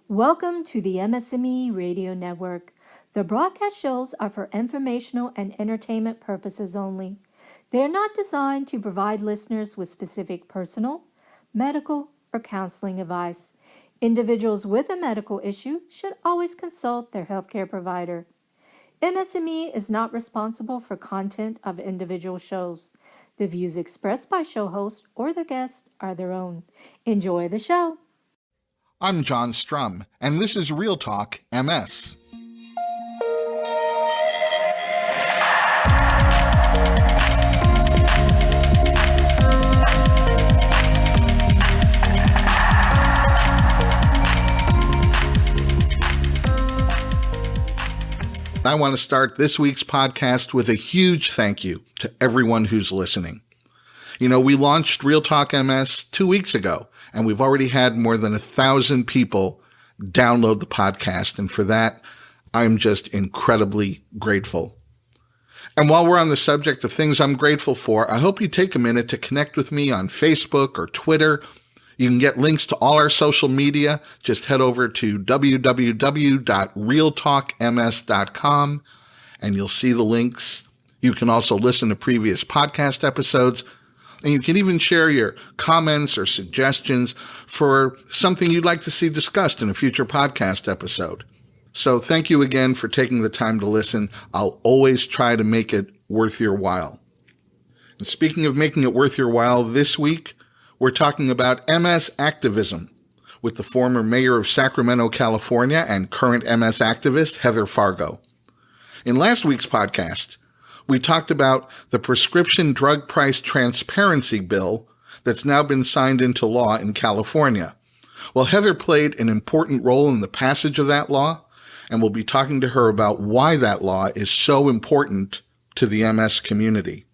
Welcome to the MS&Me Radio Network. The broadcast shows are for informational and entertainment purposes only. They are not designed to provide listeners with specific personal, medical, or counseling advice. Individuals with a medical issue should always consult their healthcare provider. MS&Me is not responsible for content of individual shows. The views expressed by show hosts or their guests are their own. Enjoy the show. I'm John Strum, and this is Real Talk MS. I want to start this week's podcast with a huge thank you to everyone who's listening. You know, we launched Real Talk MS 2 weeks ago, and we've already had more than 1,000 people download the podcast, and for that, I'm just incredibly grateful. And while we're on the subject of things I'm grateful for, I hope you take a minute to connect with me on Facebook or Twitter. You can get links to all our social media. Just head over to www.realtalkms.com, and you'll see the links. You can also listen to previous podcast episodes, and you can even share your comments or suggestions for something you'd like to see discussed in a future podcast episode. So thank you again for taking the time to listen. I'll always try to make it worth your while. And speaking of making it worth your while, this week, we're talking about MS activism with the former mayor of Sacramento, California, and current MS activist, Heather Fargo. In last week's podcast, we talked about the prescription drug price transparency bill that's now been signed into law in California. Well, Heather played an important role in the passage of that law, and we'll be talking to her about why that law is so important to the MS community.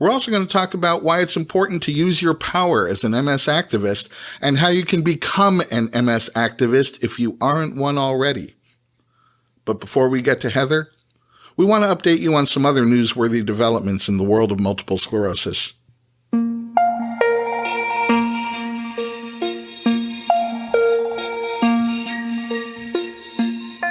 We're also going to talk about why it's important to use your power as an MS activist and how you can become an MS activist if you aren't one already. But before we get to Heather, we want to update you on some other newsworthy developments in the world of multiple sclerosis.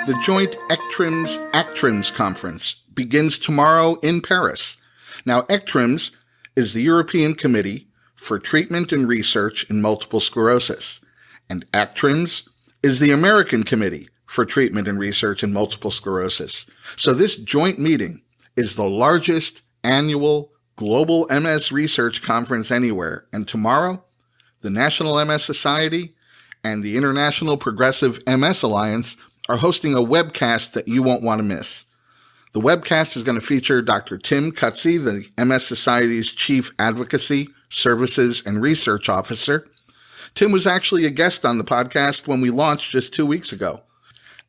The joint ECTRIMS conference begins tomorrow in Paris. Now, ECTRIMS is the European Committee for Treatment and Research in Multiple Sclerosis, and ACTRIMS is the American Committee for Treatment and Research in Multiple Sclerosis. So this joint meeting is the largest annual global MS research conference anywhere, and tomorrow, the National MS Society and the International Progressive MS Alliance are hosting a webcast that you won't want to miss. The webcast is going to feature Dr. Tim Cutsey, the MS Society's Chief Advocacy, Services, and Research Officer. Tim was actually a guest on the podcast when we launched just 2 weeks ago.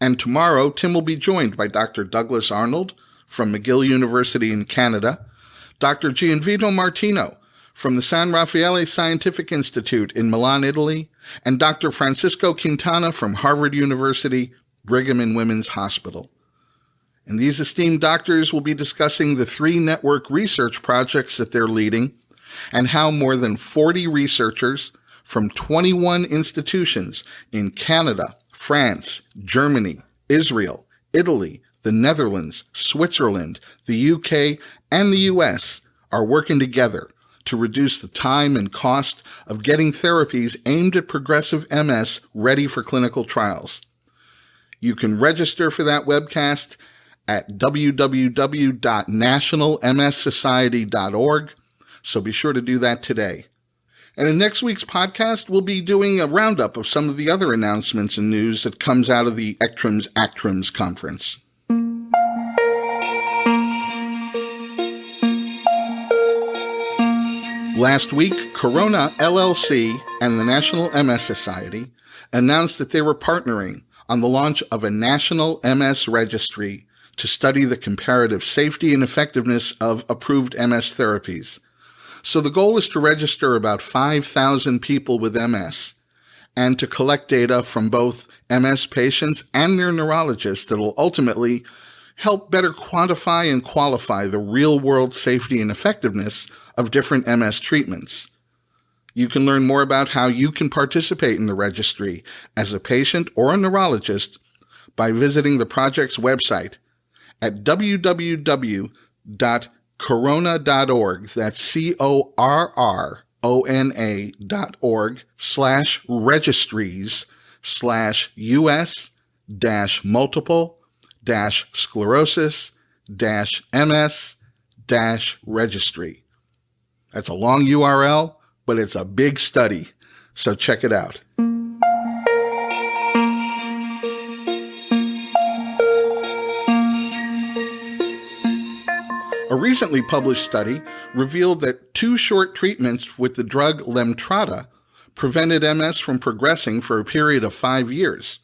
And tomorrow, Tim will be joined by Dr. Douglas Arnold from McGill University in Canada, Dr. Gianvito Martino from the San Raffaele Scientific Institute in Milan, Italy, and Dr. Francisco Quintana from Harvard University, Brigham and Women's Hospital. And these esteemed doctors will be discussing the 3 network research projects that they're leading and how more than 40 researchers from 21 institutions in Canada, France, Germany, Israel, Italy, the Netherlands, Switzerland, the UK, and the US are working together to reduce the time and cost of getting therapies aimed at progressive MS ready for clinical trials. You can register for that webcast at www.nationalmssociety.org, so be sure to do that today. And in next week's podcast, we'll be doing a roundup of some of the other announcements and news that comes out of the ECTRIMS conference. Last week, Corona LLC and the National MS Society announced that they were partnering on the launch of a national MS registry to study the comparative safety and effectiveness of approved MS therapies. So the goal is to register about 5,000 people with MS and to collect data from both MS patients and their neurologists that will ultimately help better quantify and qualify the real-world safety and effectiveness of different MS treatments. You can learn more about how you can participate in the registry as a patient or a neurologist by visiting the project's website at www.corona.org. That's corona.org/registries/US-multiple-sclerosis-MS-registry. That's a long URL, but it's a big study, so check it out. A recently published study revealed that 2 short treatments with the drug Lemtrada prevented MS from progressing for a period of 5 years.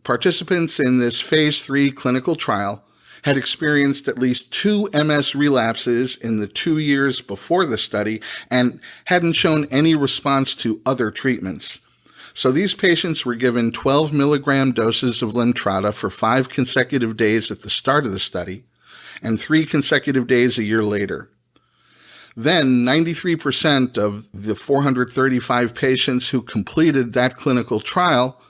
Participants in this phase 3 clinical trial had experienced at least 2 MS relapses in the 2 years before the study and hadn't shown any response to other treatments. So these patients were given 12 milligram doses of Lemtrada for 5 consecutive days at the start of the study and 3 consecutive days a year later. Then 93% of the 435 patients who completed that clinical trial,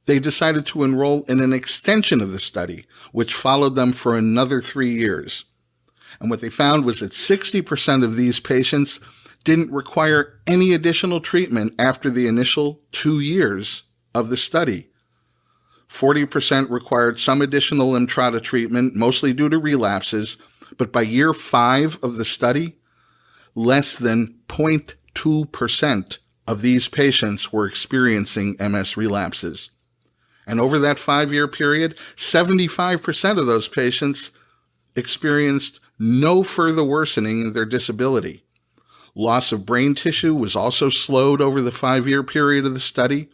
they decided to enroll in an extension of the study, which followed them for another 3 years. And what they found was that 60% of these patients didn't require any additional treatment after the initial 2 years of the study. 40% required some additional Lemtrada treatment, mostly due to relapses, but by year 5 of the study, less than 0.2% of these patients were experiencing MS relapses. And over that 5-year period, 75% of those patients experienced no further worsening of their disability. Loss of brain tissue was also slowed over the 5-year period of the study,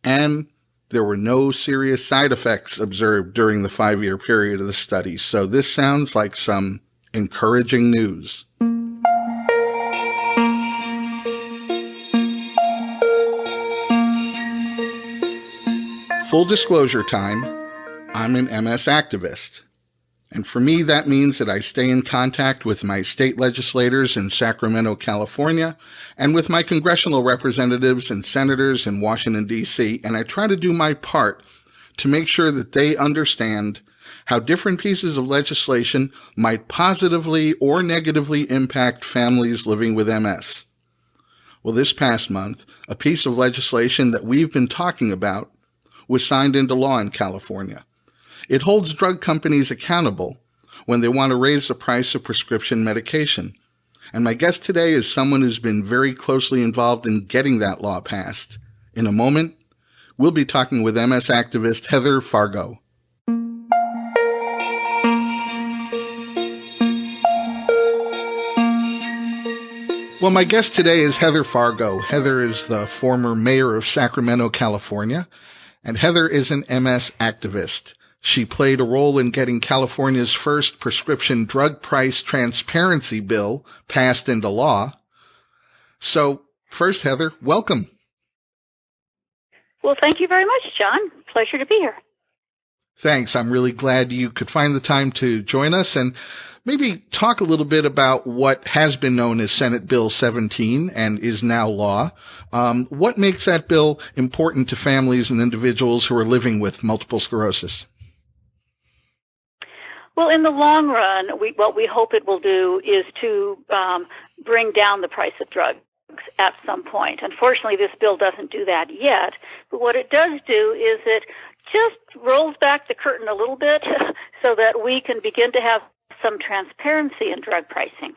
and there were no serious side effects observed during the 5-year period of the study. So this sounds like some encouraging news. Full disclosure time, I'm an MS activist. And for me, that means that I stay in contact with my state legislators in Sacramento, California, and with my congressional representatives and senators in Washington, D.C., and I try to do my part to make sure that they understand how different pieces of legislation might positively or negatively impact families living with MS. Well, this past month, a piece of legislation that we've been talking about was signed into law in California. It holds drug companies accountable when they want to raise the price of prescription medication. And my guest today is someone who's been very closely involved in getting that law passed. In a moment, we'll be talking with MS activist Heather Fargo. Well, my guest today is Heather Fargo. Heather is the former mayor of Sacramento, California, and Heather is an MS activist. She played a role in getting California's first prescription drug price transparency bill passed into law. So, first, Heather, welcome. Well, thank you very much, John. Pleasure to be here. Thanks. I'm really glad you could find the time to join us and maybe talk a little bit about what has been known as Senate Bill 17 and is now law. What makes that bill important to families and individuals who are living with multiple sclerosis? Well, in the long run, what we hope it will do is to bring down the price of drugs at some point. Unfortunately, this bill doesn't do that yet, but what it does do is it just rolls back the curtain a little bit so that we can begin to have some transparency in drug pricing.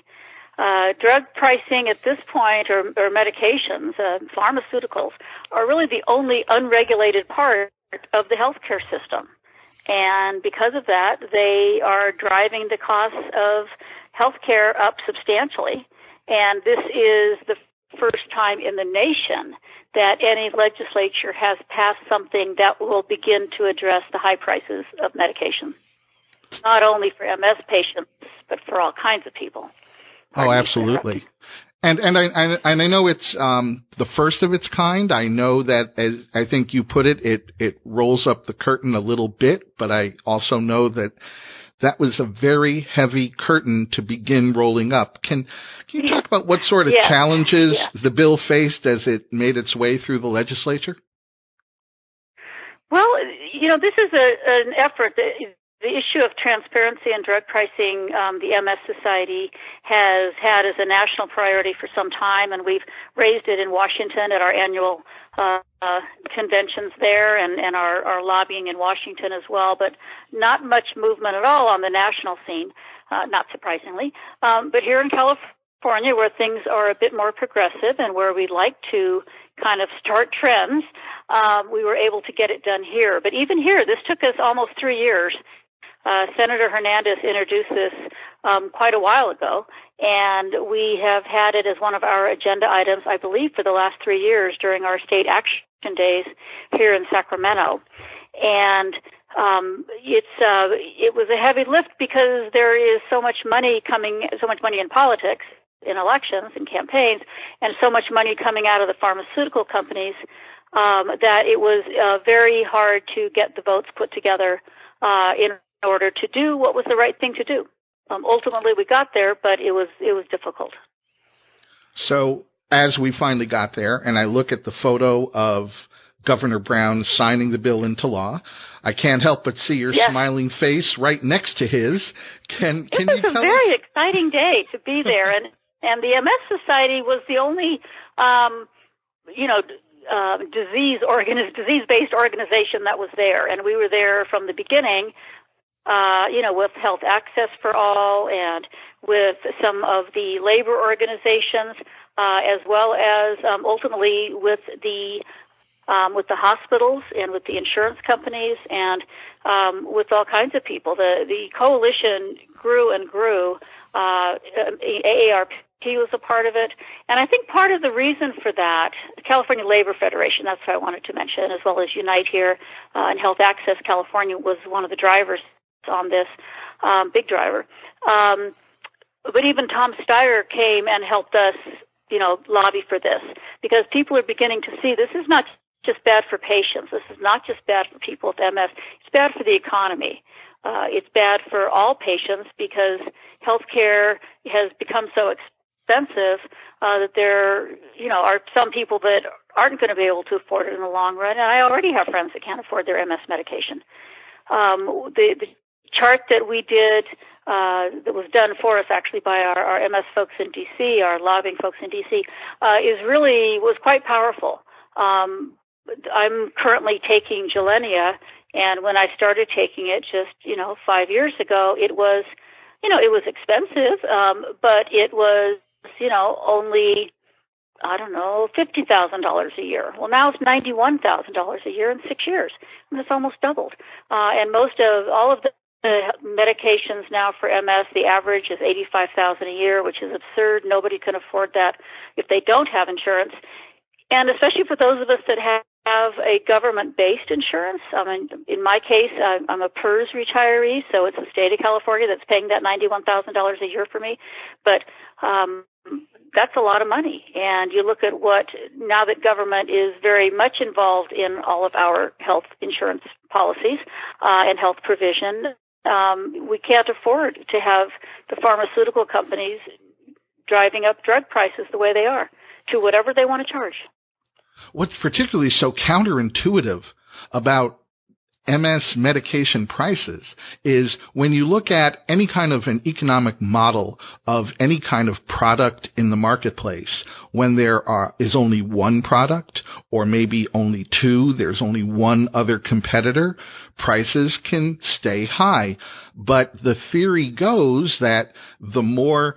Drug pricing at this point, or medications, pharmaceuticals, are really the only unregulated part of the healthcare system. And because of that, they are driving the costs of healthcare up substantially. And this is the first time in the nation that any legislature has passed something that will begin to address the high prices of medication, not only for MS patients, but for all kinds of people. Oh, absolutely. And I know it's the first of its kind. I know that, as I think you put it, it rolls up the curtain a little bit, but I also know that that was a very heavy curtain to begin rolling up. Can you talk about what sort of challenges the bill faced as it made its way through the legislature? Well, this is an effort that the issue of transparency and drug pricing, the MS Society has had as a national priority for some time, and we've raised it in Washington at our annual conventions there and our lobbying in Washington as well, but not much movement at all on the national scene, not surprisingly. But here in California, where things are a bit more progressive and where we'd like to kind of start trends, we were able to get it done here. But even here, this took us almost 3 years. Senator Hernandez introduced this quite a while ago, and we have had it as one of our agenda items, I believe, for the last 3 years during our state action days here in Sacramento. And it was a heavy lift because there is so much money in politics, in elections and campaigns, and so much money coming out of the pharmaceutical companies that it was very hard to get the votes put together in order to do what was the right thing to do. Ultimately, we got there, but it was difficult. So as we finally got there, and I look at the photo of Governor Brown signing the bill into law, I can't help but see your smiling face right next to his. Can you tell us? It was a very exciting day to be there, and the MS Society was the only disease-based organization that was there, and we were there from the beginning. With Health Access for All and with some of the labor organizations, as well as ultimately with the hospitals and with the insurance companies and with all kinds of people. The coalition grew and grew. AARP was a part of it. And I think part of the reason for that, the California Labor Federation, that's what I wanted to mention, as well as Unite here and Health Access California was one of the drivers on this, big driver. But even Tom Steyer came and helped us, lobby for this, because people are beginning to see this is not just bad for patients. This is not just bad for people with MS. It's bad for the economy. It's bad for all patients because healthcare has become so expensive that there, are some people that aren't going to be able to afford it in the long run. And I already have friends that can't afford their MS medication. The chart that we did, that was done for us actually by our MS folks in D.C., our lobbying folks in D.C., was quite powerful. I'm currently taking Gilenya, and when I started taking it just, 5 years ago, it was expensive, but it was, only, $50,000 a year. Well, now it's $91,000 a year in 6 years, and it's almost doubled. And all of the medications now for MS, the average is $85,000 a year, which is absurd. Nobody can afford that if they don't have insurance. And especially for those of us that have a government-based insurance. In my case, I'm a PERS retiree, so it's the state of California that's paying that $91,000 a year for me. But that's a lot of money. And you look at now that government is very much involved in all of our health insurance policies and health provision, we can't afford to have the pharmaceutical companies driving up drug prices the way they are to whatever they want to charge. What's particularly so counterintuitive about MS medication prices is when you look at any kind of an economic model of any kind of product in the marketplace, when there is only one product or maybe only two, there's only one other competitor, prices can stay high. But the theory goes that the more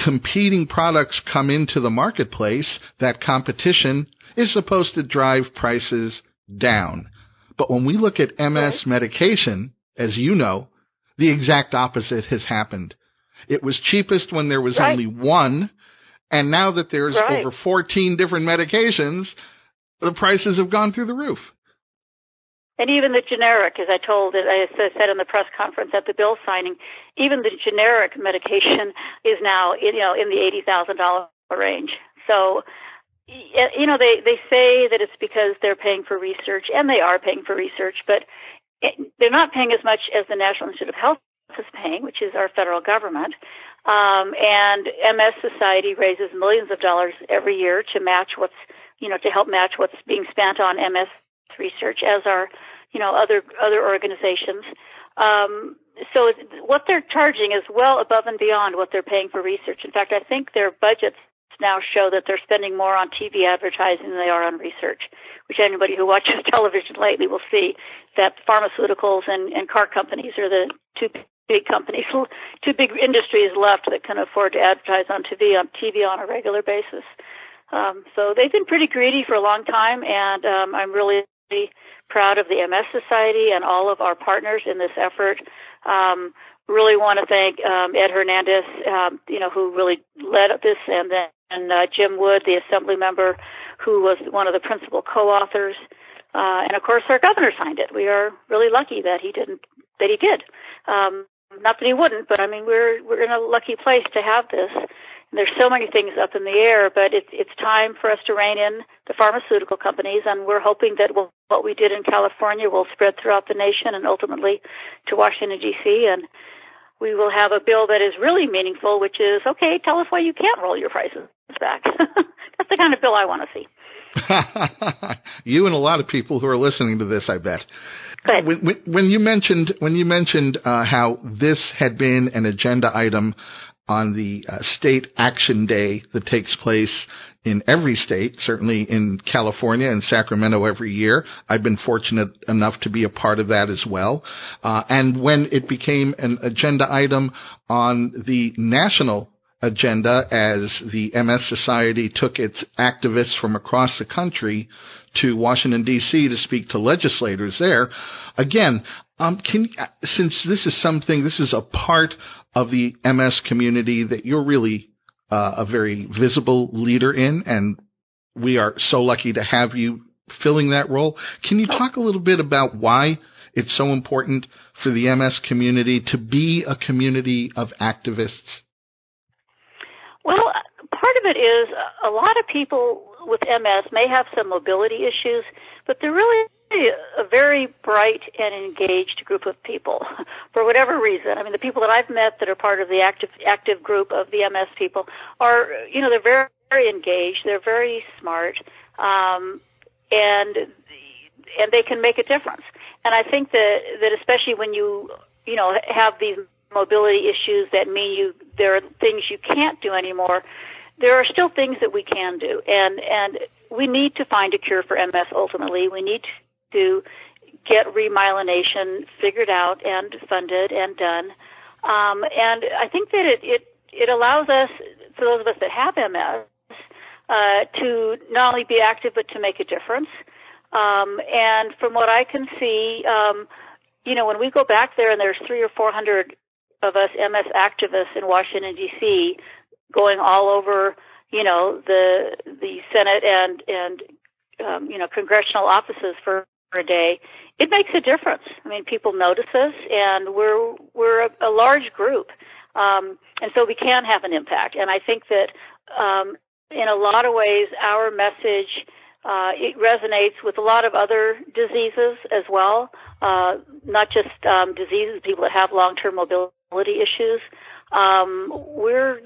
competing products come into the marketplace, that competition is supposed to drive prices down. But when we look at MS medication, as you know, the exact opposite has happened. It was cheapest when there was only one, and now that there's over 14 different medications, the prices have gone through the roof. And even the generic, as I said in the press conference at the bill signing, even the generic medication is now, in the $80,000 range. So, they say that it's because they're paying for research, and they are paying for research, but they're not paying as much as the National Institute of Health is paying, which is our federal government. And MS Society raises millions of dollars every year to match to help match what's being spent on MS research, as are, other organizations. So what they're charging is well above and beyond what they're paying for research. In fact, I think their budgets now show that they're spending more on TV advertising than they are on research, which anybody who watches television lately will see that pharmaceuticals and car companies are the two big companies, two big industries left that can afford to advertise on TV on a regular basis. So they've been pretty greedy for a long time, and I'm really proud of the MS Society and all of our partners in this effort. Really want to thank Ed Hernandez, who really led this, and then Jim Wood, the assembly member, who was one of the principal co-authors, and of course our governor signed it. We are really lucky that he did. Not that he wouldn't, but I mean we're in a lucky place to have this. And there's so many things up in the air, but it's time for us to rein in the pharmaceutical companies, and we're hoping that what we did in California will spread throughout the nation and ultimately to Washington, D.C., and we will have a bill that is really meaningful, which is, okay, tell us why you can't roll your prices back. That's the kind of bill I want to see. You and a lot of people who are listening to this, I bet. Good. When you mentioned how this had been an agenda item on the state action day that takes place in every state, certainly in California and Sacramento every year. I've been fortunate enough to be a part of that as well. And when it became an agenda item on the national agenda, as the MS Society took its activists from across the country to Washington, D.C. to speak to legislators there, again, since this is a part of the MS community that you're really a very visible leader in, and we are so lucky to have you filling that role. Can you talk a little bit about why it's so important for the MS community to be a community of activists? Well, part of it is a lot of people with MS may have some mobility issues, but they're really a very bright and engaged group of people for whatever reason. I mean, the people that I've met that are part of the active group of the MS people are, they're very, very engaged. They're very smart, and they can make a difference. And I think that especially when you have these mobility issues that mean there are things you can't do anymore, there are still things that we can do. And we need to find a cure for MS ultimately. We need to get remyelination figured out and funded and done. And I think that it allows us, for those of us that have MS, to not only be active but to make a difference. And from what I can see, when we go back there and there's 300 or 400 of us MS activists in Washington, D.C., going all over, the Senate and congressional offices for a day, it makes a difference. I mean, people notice us, and we're a large group, and so we can have an impact. And I think that in a lot of ways, our message it resonates with a lot of other diseases as well, not just diseases, people that have long-term mobility issues. We're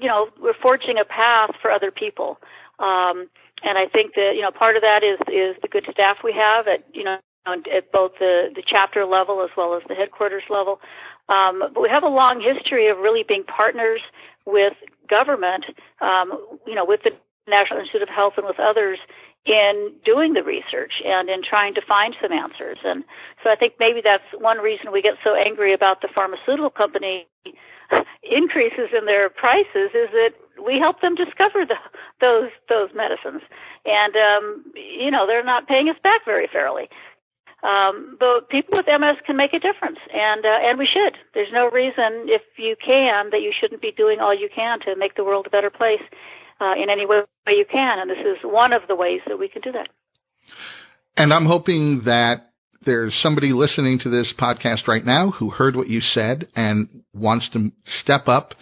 forging a path for other people. And I think that, part of that is the good staff we have at both the chapter level as well as the headquarters level. But we have a long history of really being partners with government, with the National Institute of Health and with others in doing the research and in trying to find some answers. And so I think maybe that's one reason we get so angry about the pharmaceutical company increases in their prices, is that we help them discover those medicines. And, they're not paying us back very fairly. But people with MS can make a difference, and we should. There's no reason, if you can, that you shouldn't be doing all you can to make the world a better place in any way you can. And this is one of the ways that we can do that. And I'm hoping that there's somebody listening to this podcast right now who heard what you said and wants to step up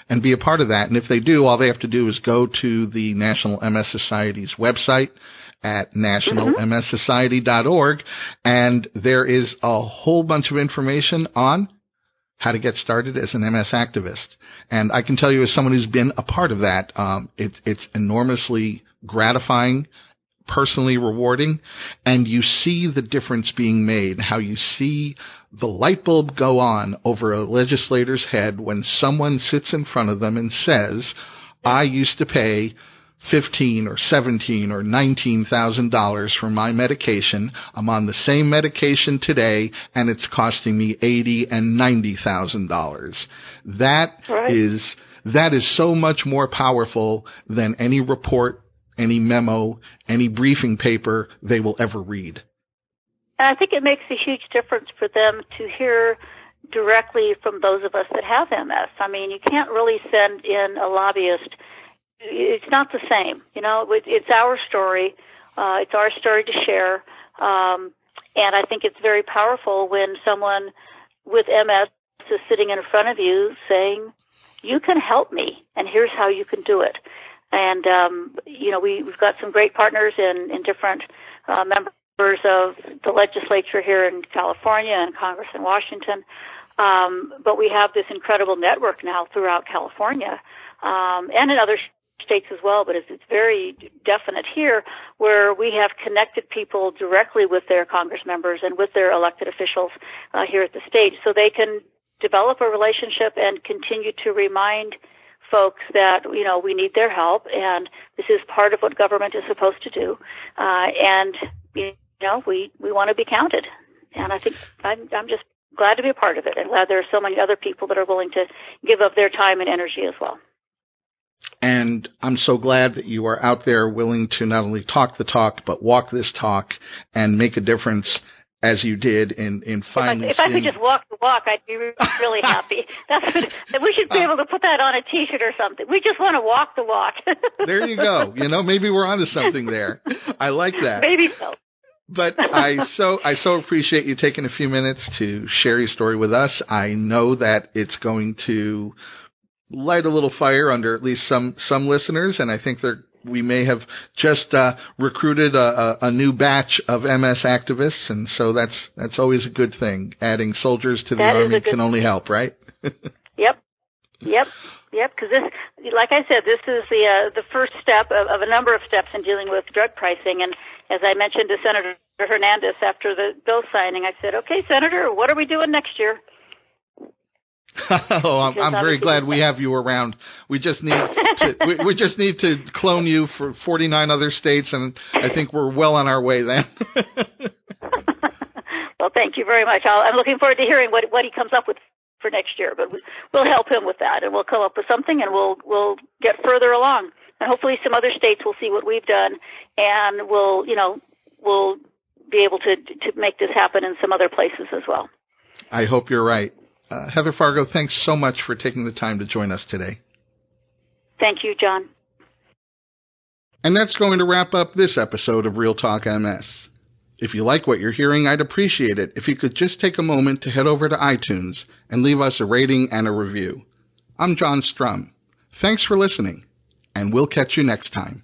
and be a part of that. And if they do, all they have to do is go to the National MS Society's website at nationalmssociety.org, and there is a whole bunch of information on how to get started as an MS activist. And I can tell you, as someone who's been a part of that, it's enormously gratifying, personally rewarding, and you see the difference being made, how you see the light bulb go on over a legislator's head when someone sits in front of them and says, I used to pay $15 or $17 or $19,000 for my medication. I'm on the same medication today, and it's costing me $80,000 and $90,000. That is so much more powerful than any report, any memo, any briefing paper they will ever read. And I think it makes a huge difference for them to hear directly from those of us that have MS. I mean, you can't really send in a lobbyist. It's not the same. It's our story. It's our story to share. And I think it's very powerful when someone with MS is sitting in front of you saying, you can help me, and here's how you can do it. And, we've got some great partners in different members of the legislature here in California and Congress in Washington. But we have this incredible network now throughout California and in other states as well, but it's very definite here, where we have connected people directly with their Congress members and with their elected officials here at the state, so they can develop a relationship and continue to remind folks that, we need their help, and this is part of what government is supposed to do. And, we want to be counted. And I think I'm just glad to be a part of it, and glad there are so many other people that are willing to give up their time and energy as well. And I'm so glad that you are out there willing to not only talk the talk, but walk this talk and make a difference, as you did in finally. If I could just walk the walk, I'd be really happy. We should be able to put that on a T-shirt or something. We just want to walk the walk. There you go. Maybe we're onto something there. I like that. Maybe so. But I so appreciate you taking a few minutes to share your story with us. I know that it's going to light a little fire under at least some listeners, and I think we may have just recruited a new batch of MS activists, and so that's always a good thing. Adding soldiers to the Army can only help, right? Yep. Because this, like I said, this is the first step of a number of steps in dealing with drug pricing. And as I mentioned to Senator Hernandez after the bill signing, I said, "Okay, Senator, what are we doing next year?" I'm very glad we have you around. We just need we just need to clone you for 49 other states, and I think we're well on our way then. Well, thank you very much. I'm looking forward to hearing what he comes up with for next year, but we'll help him with that, and we'll come up with something, and we'll get further along, and hopefully some other states will see what we've done, and we'll be able to make this happen in some other places as well. I hope you're right. Heather Fargo, thanks so much for taking the time to join us today. Thank you, John. And that's going to wrap up this episode of Real Talk MS. If you like what you're hearing, I'd appreciate it if you could just take a moment to head over to iTunes and leave us a rating and a review. I'm John Strum. Thanks for listening, and we'll catch you next time.